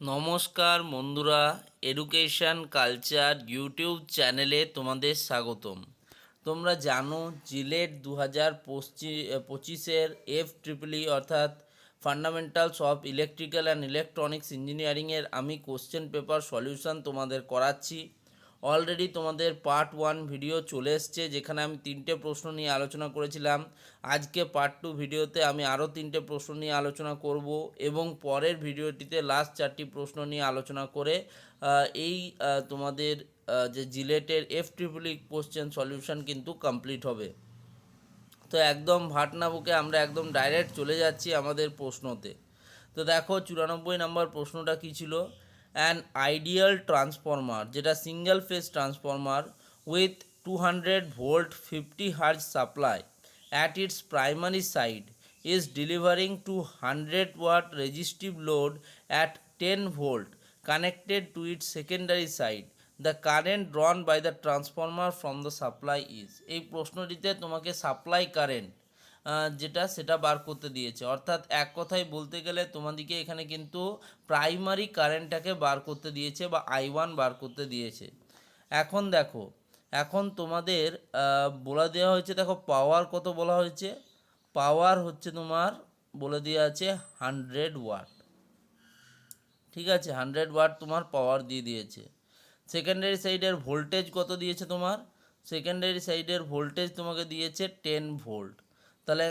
নমস্কার বন্ধুরা, education culture YouTube চ্যানেলে তোমাদের স্বাগতম। তোমরা জানো জিলেট 2025-এর FEEE অর্থাৎ fundamentals of electrical and electronics ইঞ্জিনিয়ারিংয়ের আমি কোশ্চেন পেপার সলিউশন তোমাদের করাচ্ছি। অলরেডি তোমাদের পার্ট 1 ভিডিও চলে এসছে, যেখানে আমি 3টে প্রশ্ন নিয়ে আলোচনা করেছিলাম। আজকে পার্ট 2 ভিডিওতে আমি আরও 3টে প্রশ্ন নিয়ে আলোচনা করব এবং পরের ভিডিওটিতে লাস্ট 4টি প্রশ্ন নিয়ে আলোচনা করে তোমাদের যে জিলেটের FEEE কোশ্চেন সলিউশন কিন্তু কমপ্লিট হবে। তো একদম ভাট না বকে আমরা একদম ডাইরেক্ট চলে যাচ্ছি আমাদের প্রশ্নতে। তো দেখো 94 নম্বর প্রশ্নটা কী ছিল? অ্যান আইডিয়াল ট্রান্সফরমার, যেটা single phase transformer with 200 volt 50 hertz supply at it's primary side is delivering to 100 watt resistive load at 10 volt connected to its secondary side. The current drawn by the transformer from the supply is. এই প্রশ্নটিতে তোমাকে supply current যেটা সেটা বার করতে দিয়েছে, অর্থাৎ এক কথায় বলতে গেলে তোমাদেরকে এখানে কিন্তু প্রাইমারি কারেন্টটাকে বার করতে দিয়েছে বা I1 বার করতে দিয়েছে। এখন দেখো, এখন তোমাদের বলে দেওয়া হয়েছে, দেখো পাওয়ার কত বলা হয়েছে। পাওয়ার হচ্ছে তোমার বলে দেওয়া আছে 100 ওয়াট। ঠিক আছে, 100 ওয়াট তোমার পাওয়ার দিয়ে দিয়েছে। সেকেন্ডারি সাইডের ভোল্টেজ কত দিয়েছে তোমার? সেকেন্ডারি সাইডের ভোল্টেজ তোমাকে দিয়েছে 10 ভোল্ট। তাহলে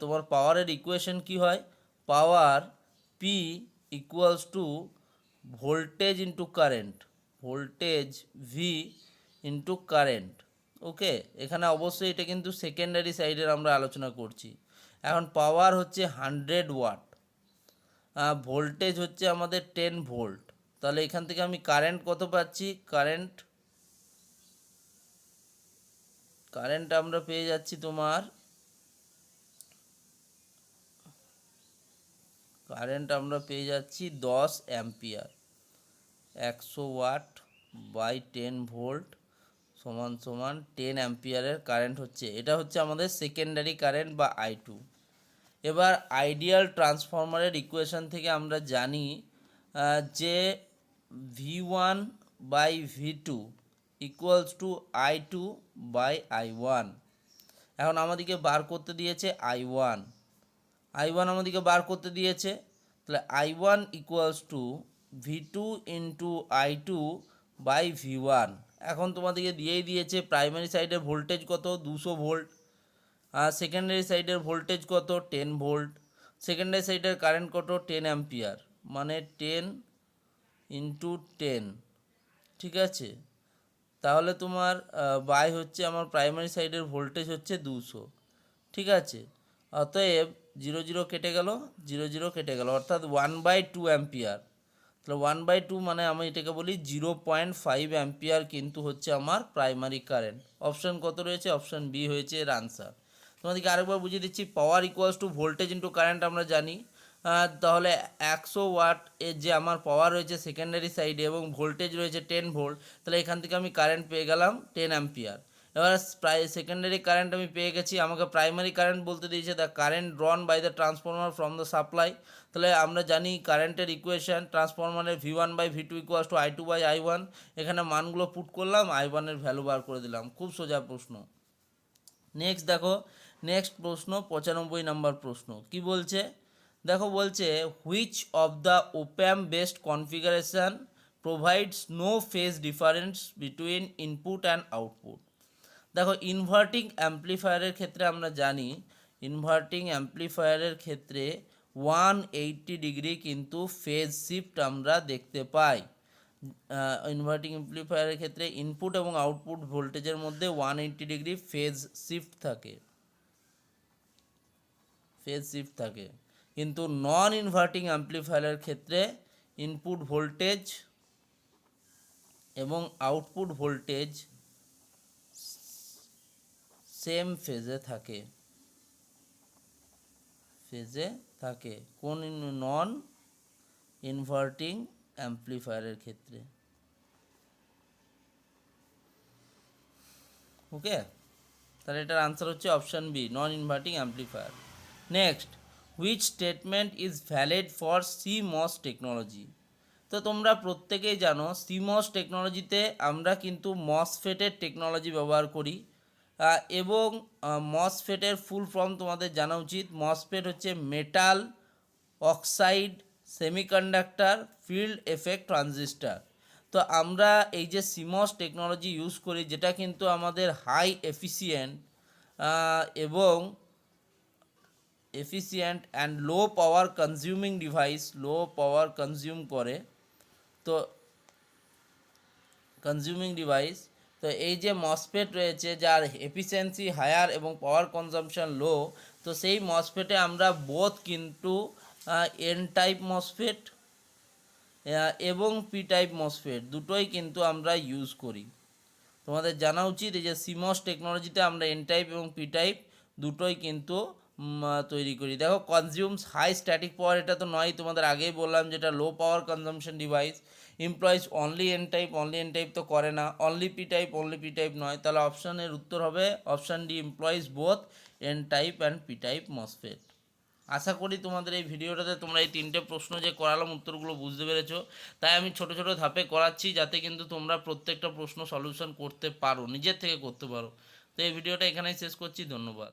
তোমার পাওয়ারের ইকুয়েশন কি হয়? Power P equals to voltage into current, voltage V into current. Okay, এখানে অবশ্যই এটা কিন্তু সেকেন্ডারি সাইডের আমরা আলোচনা করছি। এখন পাওয়ার হচ্ছে 100 ওয়াট, ভোল্টেজ হচ্ছে আমাদের 10 ভোল্ট। তাহলে এখান থেকে আমি কারেন্ট কত পাচ্ছি? কারেন্ট আমরা পেয়ে যাচ্ছি তোমার, কারেন্ট আমরা পেয়ে যাচ্ছি 10 অ্যাম্পিয়ার। 100 ওয়াট বাই 10 ভোল্ট সমান সমান 10 অ্যাম্পিয়ারের কারেন্ট হচ্ছে, এটা হচ্ছে আমাদের সেকেন্ডারি কারেন্ট বা I2। এবার আইডিয়াল ট্রান্সফরমারের ইকুয়েশন থেকে আমরা জানি যে V1 by V2 equals to I2 by I1। এখন আমাদেরকে বার করতে দিয়েছে I1, আমাদেরকে বার করতে দিয়েছে। তাহলে I1 equals to V2 into I2 by V1। এখন তোমাদেরকে দিয়েই দিয়েছে প্রাইমারি সাইডের ভোল্টেজ কত? 200 ভোল্ট। আর সেকেন্ডারি সাইডের ভোল্টেজ কত? 10 ভোল্ট। সেকেন্ডারি সাইডের কারেন্ট কত? 10 অ্যাম্পিয়ার, মানে 10 ইন্টু 10। ঠিক আছে, তাহলে তোমার বাই হচ্ছে আমার প্রাইমারি সাইডের ভোল্টেজ হচ্ছে 200। ঠিক আছে, অতএব 0 0 কেটে গেল, 0 0 কেটে গেল, অর্থাৎ 1/2 অ্যাম্পিয়ার। তাহলে 1/2 মানে আমি এটাকে বলি 0.5 অ্যাম্পিয়ার কিন্তু হচ্ছে আমার প্রাইমারি কারেন্ট। অপশান কত রয়েছে? অপশান বি হয়েছে এর আনসার। তোমাদেরকে আরেকবার বুঝিয়ে দিচ্ছি, power equals to voltage into current আমরা জানি। তাহলে 100 ওয়াট এর যে আমার পাওয়ার রয়েছে সেকেন্ডারি সাইডে এবং ভোল্টেজ রয়েছে 10 ভোল্ট, তাহলে এখান থেকে আমি কারেন্ট পেয়ে গেলাম 10 অ্যাম্পিয়ার। এবার সেকেন্ডারি কারেন্ট আমি পেয়ে গেছি, আমাকে প্রাইমারি কারেন্ট বলতে দিয়েছে the current drawn by the transformer from the supply. তাহলে আমরা জানি কারেন্টের ইকুয়েশন ট্রান্সফরমারের V1 by V2 equals to I2 by I1। এখানে মানগুলো পুট করলাম, I1 এর ভ্যালু বার করে দিলাম। খুব সোজা প্রশ্ন। নেক্সট দেখো, নেক্সট প্রশ্ন 95 নম্বর প্রশ্ন কি বলছে? দেখো বলছে which of the op amp based configuration provides no phase difference between input and output. দেখো ইনভার্টিং অ্যাম্প্লিফায়ারের ক্ষেত্রে আমরা জানি, ইনভার্টিং অ্যাম্প্লিফায়ারের ক্ষেত্রে 180 ডিগ্রি কিন্তু ফেজ শিফট আমরা দেখতে পাই। ইনভার্টিং অ্যাম্প্লিফায়ারের ক্ষেত্রে ইনপুট এবং আউটপুট ভোল্টেজের মধ্যে 180 ডিগ্রি ফেজ শিফট থাকে, কিন্তু নন ইনভার্টিং অ্যাম্প্লিফায়ারের ক্ষেত্রে ইনপুট ভোল্টেজ এবং আউটপুট ভোল্টেজ সেম ফেজে থাকে কোন নন ইনভার্টিং অ্যাম্প্লিফায়ারের ক্ষেত্রে। ওকে, তাহলে এটার আনসার হচ্ছে option B, non inverting amplifier. Next, which statement is valid for CMOS technology? তো তোমরা প্রত্যেকেই জানো সিমস টেকনোলজিতে আমরা কিন্তু মসফেটের টেকনোলজি ব্যবহার করি এবং মসফেটের ফুল ফর্ম তোমাদের জানা উচিত। মসফেট হচ্ছে metal oxide semiconductor field effect transistor. তো আমরা এই যে সিমস টেকনোলজি ইউজ করি, যেটা কিন্তু আমাদের হাই এফিসিয়েন্ট এবং efficient and low power consuming device, low power consume করে। তো কনজিউমিং ডিভাইস, তো এই যে মসফেট রয়েছে যার এফিসিয়েন্সি হায়ার এবং পাওয়ার কনজাম্পশন লো, তো সেই মসফেটে আমরা বোথ কিন্তু এন টাইপ মসফেট এবং পি টাইপ মসফেট দুটোই কিন্তু আমরা ইউজ করি। তোমাদের জানা উচিত এই যে সিমস টেকনোলজিতে আমরা এন টাইপ এবং পি টাইপ দুটোই কিন্তু তৈরি করি। দেখো কনজিউমস হাই স্ট্যাটিক পাওয়ার, এটা তো নয়, তোমাদের আগেই বললাম যেটা low power consumption device. Employs only N type তো করে না, অনলি পি টাইপ নয়, তাহলে অপশানের উত্তর হবে option D, employs both N type and P type MOSFET. আশা করি তোমাদের এই ভিডিওটাতে তোমরা এই তিনটে প্রশ্ন যে করালাম উত্তরগুলো বুঝতে পেরেছো। তাই আমি ছোট ছোট ধাপে করাচ্ছি যাতে কিন্তু তোমরা প্রত্যেকটা প্রশ্ন সলিউশন করতে পারো, নিজের থেকে করতে পারো। তো এই ভিডিওটা এখানেই শেষ করছি, ধন্যবাদ।